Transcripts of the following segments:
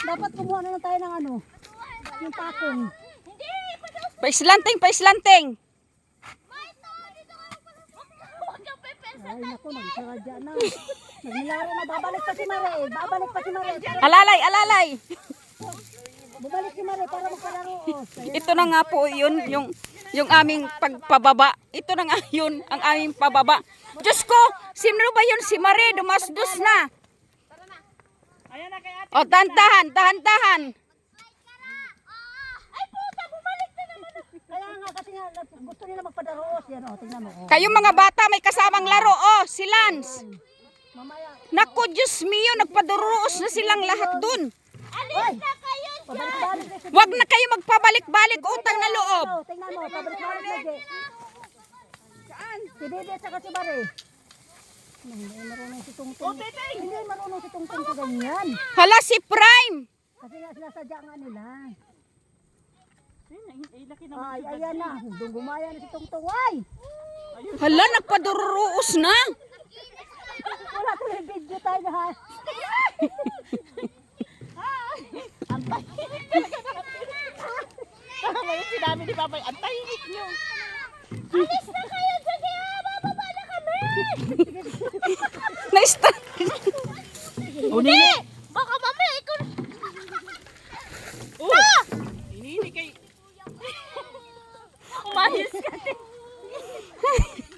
Dapat kumuha na lang tayo ng ano. Yung takong. Paislanting, paislanting. Ay, naku, nagsaradya na. Nagnilaro na, babalik pa si Mare. Babalik pa si Mare. Alalay, alalay. Babalik si Mare para magkalaro. Ito na nga po yun, yung aming pagpababa. Ito na nga yun, ang aming pababa. Diyos ko, sino ba yun? Si Marie, dumasdos na. O, dahan-dahan, dahan-dahan. Kaya nga, kasi nga, gusto nila magpadaroos. Yan o, tingnan mo. Kayong mga bata may kasamang laro. Oh, si Lance. Mamaya. Naku, Diyos mio, nagpaduruos na silang lahat dun. Alis na kayo dyan! Pabalik-balik na si Huwag na kayo magpabalik-balik, utang na loob. Tingnan mo, pabalik-balik na Jay. Saan? Si Bibi at saka si Mare. Hindi marunong si Tungtong. Hindi marunong si Tungtong sa ganyan. Hala, si Prime. Kasi nga sinasadya nga nila. Ay, ayan na. Doon gumaya na si Tungtong. Ay! Hala, nagpaduruos na. Wala tuloy video tayo ha. Ngayon sinabi ni Papay, antayin nyo. Alis na kayo! Sige ha! Bababa na kami! Na-start. Hindi! Baka mamaya ikaw... Hinihini kay... Umayos ka din.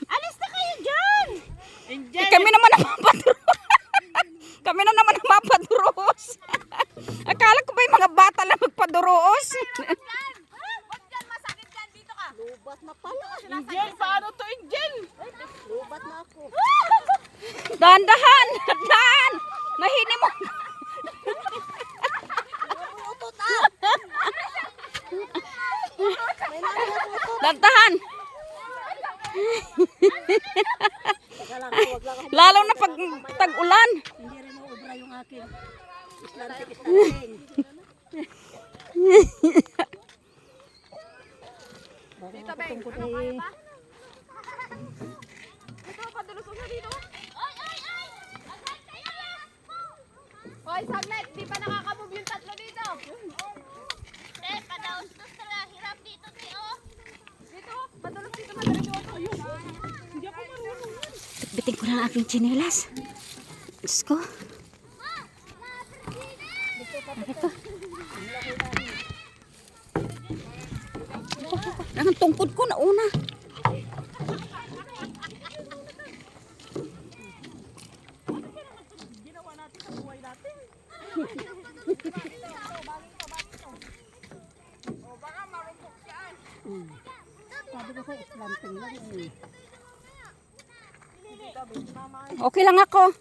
Alis na kayo dyan! Indian. Kami naman ang mapaduruos. Kami na naman ang mapaduruos. Akala ko ba yung mga bata lang magpaduruos? Lubat na pala. Indian, paano to Indian? Lubat na ako. Dahan-dahan! Dahan! Mahini mo. Utot ah! May nangyayutot. Dahan-dahan. Teka lang, huwag lang ako. Lalo na pag tag-ulan. Hindi rin maubra yung aking islantik-islanting. Dito, Beng. Ano kaya pa? Ito, padulusog na dito. Hoy, saglit, di pa nakaka-move yung tatlo dito. Hirap dito, Teo. Dito, padulos dito na diretso ako. Ayun. Hindi ako marunong. Biting ko na ang aking tsinelas. Diyos ko. Bakit to? Ang tungkod ko na una. Ginawa natin sa buhay natin. O, baka marupok yan. Sabi ko sa islanting lang eh. Okay lang ako.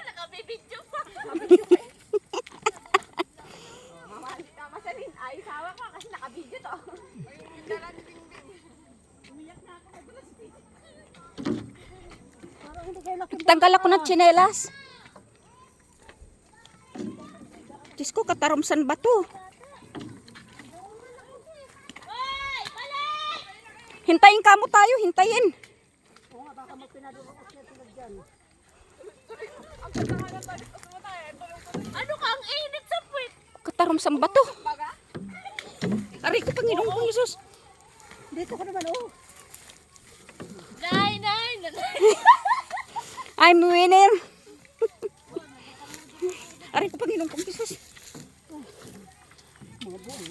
Nakabibidyo pa. Tama sa rin. Ay, sawa ka kasi nakabidyo to. Parang hindi kayo laki. Tanggal ako ng tsinelas. Diyos ko, katarumsan ba to? Hintayin ka mo tayo, hintayin. Oo nga, baka magpinaduros niya tulad dyan. Ano ka? Ang init sa puwit. Katarumsan ba to? Aray ko, Panginoon kong Isus. Dito ko naman, oh. Nay. I'm winner. Aray ko, Panginoon kong Isus. Mga buong.